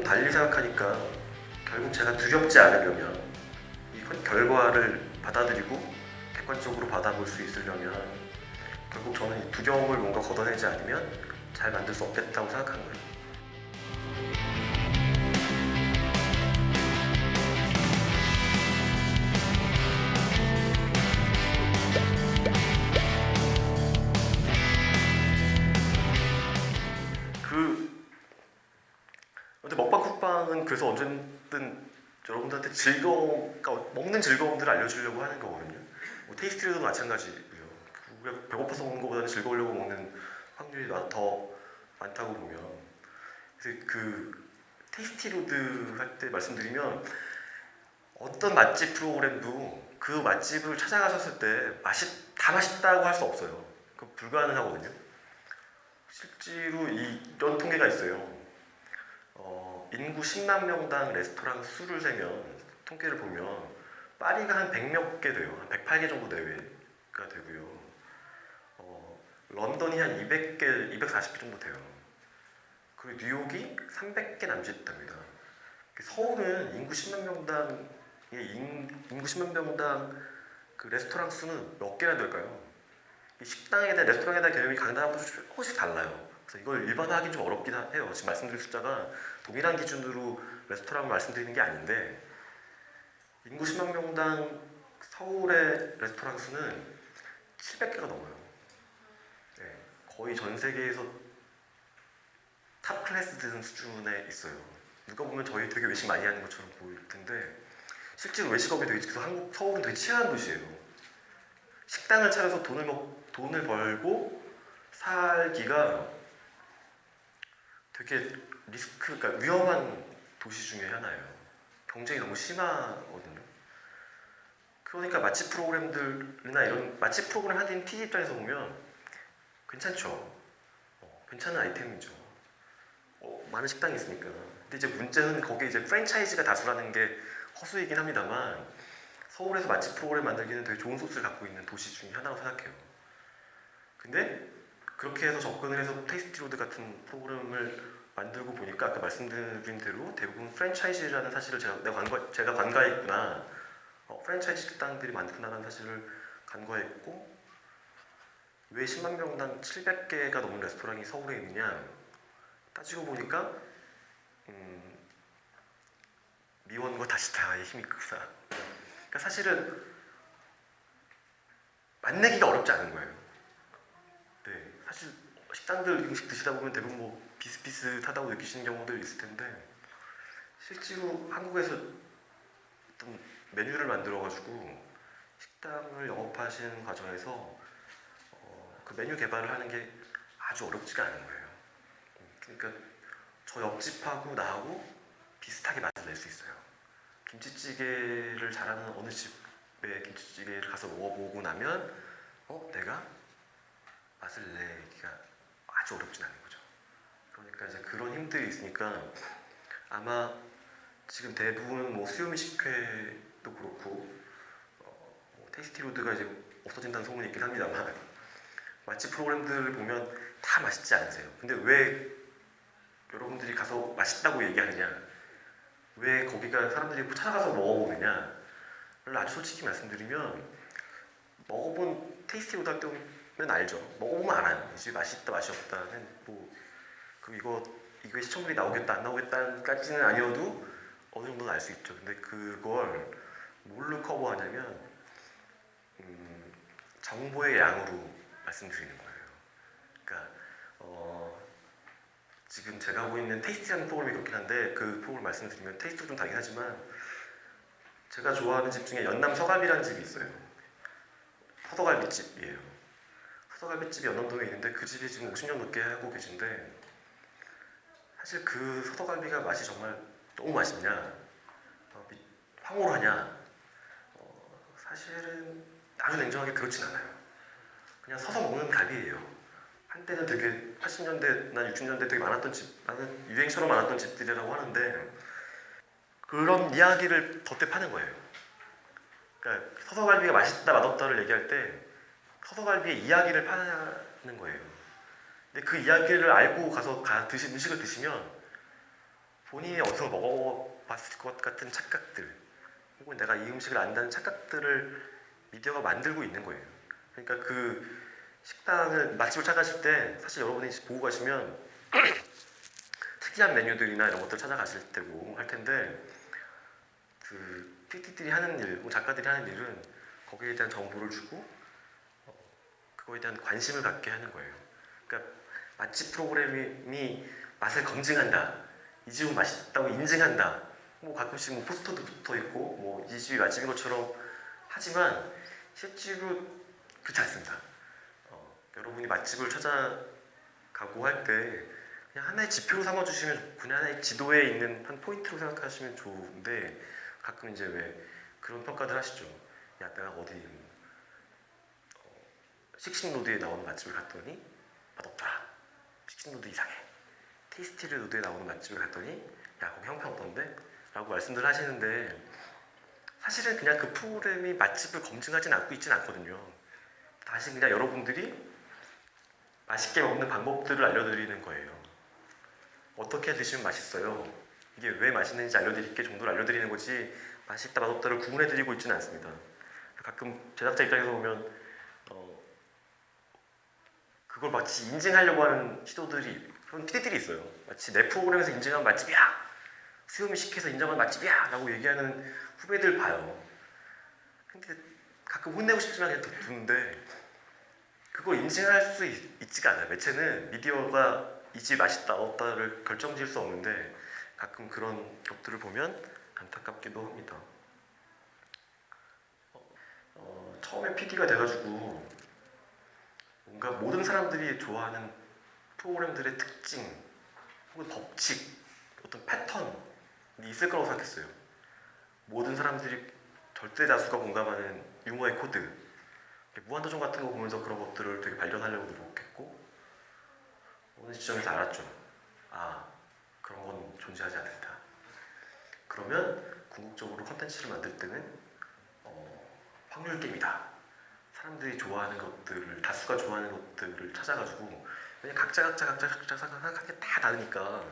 달리 생각하니까 결국 제가 두렵지 않으려면 이 결과를 받아들이고 객관적으로 받아볼 수 있으려면 결국 저는 이 두려움을 뭔가 걷어내지 않으면 잘 만들 수 없겠다고 생각한 거예요. 근데 먹방 쿡방은 그래서 언제든 여러분들한테 그러니까 먹는 즐거움들을 알려주려고 하는 거거든요. 뭐 테이스트리도 마찬가지고요. 우리가 배고파서 먹는 것보다는 즐거우려고 먹는 확률이 더 많다고 보면, 그래서 그 테이스티로드 할 때 말씀드리면 어떤 맛집 프로그램도 그 맛집을 찾아가셨을 때 다 맛있다고 할 수 없어요. 그 불가능하거든요. 실제로 이런 통계가 있어요. 인구 10만 명당 레스토랑 수를 세면 통계를 보면 파리가 한 100몇 개 돼요. 한 108개 정도 내외가 되고요. 런던이 한 200개, 240개 정도 돼요. 그리고 뉴욕이 300개 남짓답니다. 서울은 인구 10만 명당 그 레스토랑 수는 몇 개나 될까요? 식당에 대한 레스토랑에 대한 개념이 각 나라마다 조금씩 달라요. 그래서 이걸 일반화하기 좀 어렵긴 해요. 지금 말씀드릴 숫자가 동일한 기준으로 레스토랑을 말씀드리는 게 아닌데, 인구 10만 명당 서울의 레스토랑 수는 700개가 넘어요. 네, 거의 전 세계에서 탑 클래스 되는 수준에 있어요. 누가 보면 저희 되게 외식 많이 하는 것처럼 보일 텐데 실제로 외식업이 되게, 그래서 서울은 되게 치안한 도시예요. 식당을 차려서 돈을 벌고 살기가 되게 그러니까 위험한 도시 중에 하나예요. 경쟁이 너무 심하거든요. 그러니까 맛집 프로그램들이나 이런 맛집 프로그램 하는 TV 입장에서 보면 괜찮죠. 괜찮은 아이템이죠. 많은 식당이 있으니까. 근데 이제 문제는 거기에 이제 프랜차이즈가 다수라는 게 허수이긴 합니다만, 서울에서 맛집 프로그램 만들기는 되게 좋은 소스를 갖고 있는 도시 중에 하나라고 생각해요. 근데 그렇게 해서 접근을 해서 테이스티로드 같은 프로그램을 만들고 보니까 아까 말씀드린 대로 대부분 프랜차이즈라는 사실을 제가 간과했구나. 프랜차이즈 식당들이 많구나라는 사실을 간과했고, 왜 10만 명당 700개가 넘는 레스토랑이 서울에 있느냐 따지고 보니까 미원과 다시다의 힘이 크다. 그러니까 사실은 맛내기가 어렵지 않은 거예요. 네, 사실 식당들 음식 드시다 보면 대부분 뭐 비슷비슷하다고 느끼시는 경우들 있을 텐데, 실제로 한국에서 어떤 메뉴를 만들어가지고 식당을 영업하시는 과정에서 그 메뉴 개발을 하는 게 아주 어렵지가 않은 거예요. 그러니까 저 옆집하고 나하고 비슷하게 맛을 낼 수 있어요. 김치찌개를 잘하는 어느 집에 김치찌개를 가서 먹어보고 나면 내가 맛을 내기가 아주 어렵진 않은 거죠. 그러니까 이제 그런 힘들이 있으니까 아마 지금 대부분 뭐 수요미식회도 그렇고 테이스티로드가 이제 없어진다는 소문이 있긴 합니다만, 맛집 프로그램들을 보면 다 맛있지 않으세요. 근데 왜 여러분들이 가서 맛있다고 얘기하느냐, 왜 거기가 사람들이 찾아가서 먹어보느냐를 아주 솔직히 말씀드리면, 먹어본 테이스티로드 할 때면 알죠. 먹어보면 알아요. 이제 맛있다 맛이 없다는 이거의 시청률이 나오겠다 안 나오겠다까지는 아니어도 어느 정도는 알 수 있죠. 근데 그걸 뭘로 커버하냐면 정보의 양으로 말씀드리는 거예요. 그러니까 지금 제가 하고 있는 테이스티라는 프로그램이 그렇긴 한데, 그 프로그램 말씀드리면 테이스트도 좀 다르긴 하지만, 제가 좋아하는 집 중에 연남 서갈비라는 집이 있어요. 서서갈비집이에요. 서서갈비집이 연남동에 있는데 그 집이 지금 50년 넘게 하고 계신데, 사실 그 서서갈비가 맛이 정말 너무 맛있냐, 황홀하냐, 사실은 아주 냉정하게 그렇진 않아요. 그냥 서서 먹는 갈비예요. 한때는 되게 80년대나 60년대 되게 많은 유행처럼 많았던 집들이라고 하는데, 그런 이야기를 덧대 파는 거예요. 그러니까 서서갈비가 맛있다 맛없다를 얘기할 때 서서갈비의 이야기를 파는 거예요. 근데 그 이야기를 알고 가서 음식을 드시면 본인이 어디서 먹어봤을 것 같은 착각들, 혹은 내가 이 음식을 안다는 착각들을 미디어가 만들고 있는 거예요. 그러니까 그 식당을 맛집을 찾아가실 때 사실 여러분이 보고 가시면 특이한 메뉴들이나 이런 것들 찾아가실 때고 할 텐데, 그 PD들이 하는 일, 작가들이 하는 일은 거기에 대한 정보를 주고 그거에 대한 관심을 갖게 하는 거예요. 그러니까 맛집 프로그램이 맛을 검증한다, 이 집은 맛있다고 인증한다, 뭐 가끔씩 뭐 포스터도 붙어 있고 뭐 이 집이 맛집인 것처럼 하지만 실제로 그렇지 않습니다. 여러분이 맛집을 찾아가고 할 때 그냥 하나의 지표로 삼아주시면 좋고, 그냥 하나의 지도에 있는 한 포인트로 생각하시면 좋은데, 가끔 이제 왜 그런 평가들 하시죠. 야, 내가 어디 식신로드에 나오는 맛집을 갔더니 맛없더라, 식신로드 이상해. 테이스티 로드에 나오는 맛집을 갔더니 야, 거기 형평없던데? 라고 말씀들 하시는데, 사실은 그냥 그 프로그램이 맛집을 검증하진 않고 있진 않거든요. 다시 그냥 여러분들이 맛있게 먹는 방법들을 알려드리는 거예요. 어떻게 드시면 맛있어요, 이게 왜 맛있는지 알려드릴게 정도를 알려드리는 거지, 맛있다 맛없다를 구분해드리고 있지는 않습니다. 가끔 제작자 입장에서 보면 그걸 마치 인증하려고 하는 시도들이, 그런 PD들이 있어요. 마치 내 프로그램에서 인증한 맛집이야, 수요미 식해서 인정한 맛집이야 라고 얘기하는 후배들 봐요. 근데 가끔 혼내고 싶지만 그냥 두는데, 그걸 인증할 수 있지가 않아요. 매체는 미디어가 이 집 맛있다 없다를 결정지을 수 없는데, 가끔 그런 것들을 보면 안타깝기도 합니다. 처음에 PD가 돼가지고 뭔가 모든 사람들이 좋아하는 프로그램들의 특징 혹은 법칙, 어떤 패턴이 있을 거라고 생각했어요. 모든 사람들이 절대 다수가 공감하는 유머의 코드, 무한도전 같은 거 보면서 그런 것들을 되게 발견하려고 노력했고, 어느 지점에서 알았죠. 아, 그런 건 존재하지 않는다. 그러면 궁극적으로 컨텐츠를 만들 때는 확률 게임이다. 사람들이 좋아하는 것들을, 다수가 좋아하는 것들을 찾아가지고, 왜냐 각자 생각하는 게 다 다르니까,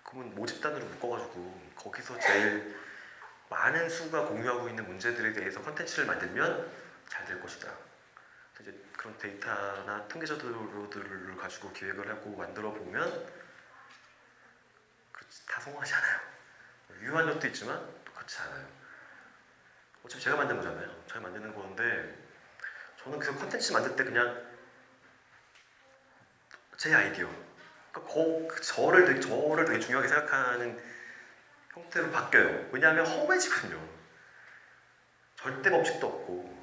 그러면 모집단으로 묶어가지고 거기서 제일 많은 수가 공유하고 있는 문제들에 대해서 컨텐츠를 만들면 잘 될 것이다. 이제 그런 데이터나 통계 자료들을 가지고 기획을 하고 만들어 보면 다 성공하지 않아요. 유효한 것도 있지만 똑같지 않아요. 어차피 제가 만든 거잖아요. 제가 만드는 건데, 저는 그래서 컨텐츠 만들 때 그냥 제 아이디어, 그러니까 저를 되게 중요하게 생각하는 형태로 바뀌어요. 왜냐하면 허무해지거든요. 절대 법칙도 없고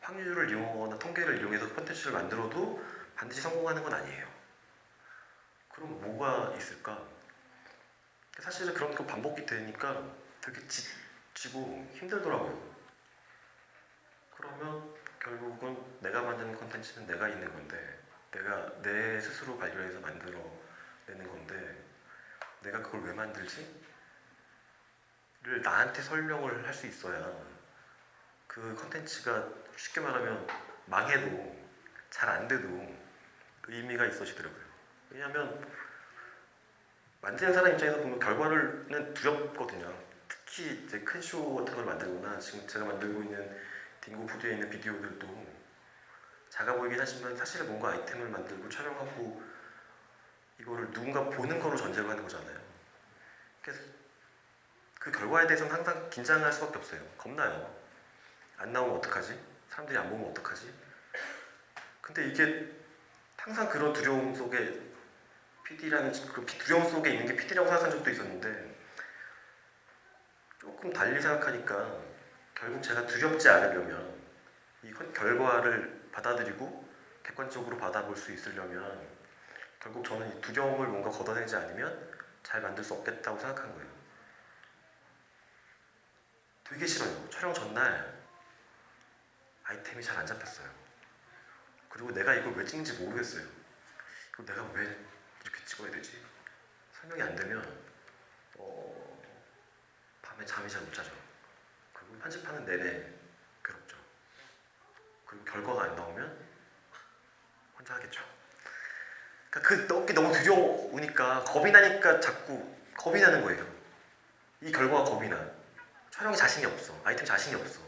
확률을 이용하거나 통계를 이용해서 컨텐츠를 만들어도 반드시 성공하는 건 아니에요. 그럼 뭐가 있을까? 사실은 그런 거 반복이 되니까 되게 지치고 힘들더라고요. 그러면 결국은 내가 만드는 컨텐츠는 내가 있는 건데, 내가 내 스스로 발견해서 만들어내는 건데, 내가 그걸 왜 만들지? 를 나한테 설명을 할 수 있어야 그 컨텐츠가 쉽게 말하면 망해도, 잘 안 돼도 의미가 있어지더라고요. 왜냐하면 만드는 사람 입장에서 보면 결과는 두렵거든요. 특히 이제 큰 쇼 같은 걸 만들거나, 지금 제가 만들고 있는 딩고 푸드에 있는 비디오들도 작아 보이긴 하지만 사실 뭔가 아이템을 만들고 촬영하고 이거를 누군가 보는 거로 전제로 하는 거잖아요. 그래서 그 결과에 대해서는 항상 긴장할 수밖에 없어요. 겁나요. 안 나오면 어떡하지? 사람들이 안 보면 어떡하지? 근데 이게 항상 그런 두려움 속에 PD라는, 그 두려움 속에 있는 게 PD라고 생각한 적도 있었는데, 조금 달리 생각하니까 결국 제가 두렵지 않으려면, 이 결과를 받아들이고 객관적으로 받아볼 수 있으려면 결국 저는 이 두려움을 뭔가 걷어내지 않으면 잘 만들 수 없겠다고 생각한 거예요. 되게 싫어요. 촬영 전날 아이템이 잘 안 잡혔어요. 그리고 내가 이걸 왜 찍는지 모르겠어요. 이거 내가 왜 이렇게 찍어야 되지? 설명이 안 되면 밤에 잠이 잘 못 자죠. 그리고 편집하는 내내 괴롭죠. 그리고 결과가 안 나오면 혼자 하겠죠. 그러니까 그 너무 두려우니까 겁이 나니까 자꾸 겁이 나는 거예요. 이 결과가 겁이 나. 촬영에 자신이 없어. 아이템 자신이 없어.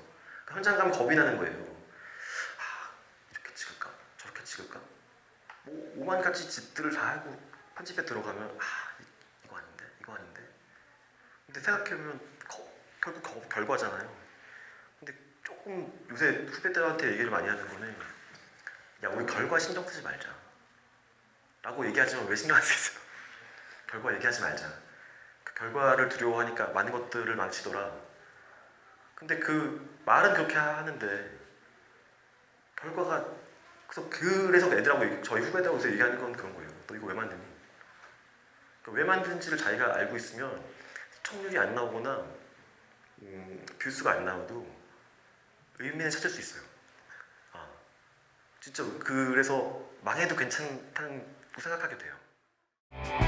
그러니까 현장 가면 겁이 나는 거예요. 아, 이렇게 찍을까? 저렇게 찍을까? 뭐 오만 가지 짓들을 다 하고 편집에 들어가면 이거 아닌데? 이거 아닌데? 근데 생각해보면 결국 결과잖아요. 근데 조금 요새 후배들한테 얘기를 많이 하는 거는 야 우리 결과 신경 쓰지 말자 라고 얘기하지만 왜 신경 안 쓰겠어요? 결과 얘기하지 말자. 그 결과를 두려워하니까 많은 것들을 망치더라. 근데 그 말은 그렇게 하는데 결과가 그래서 애들하고 저희 후배들하고 얘기하는 건 그런 거예요. 너 이거 왜 만드니? 그러니까 왜 만드는지를 자기가 알고 있으면 시청률이 안 나오거나 뷰수가 안 나와도 의미는 찾을 수 있어요. 진짜 그래서 망해도 괜찮다고 생각하게 돼요.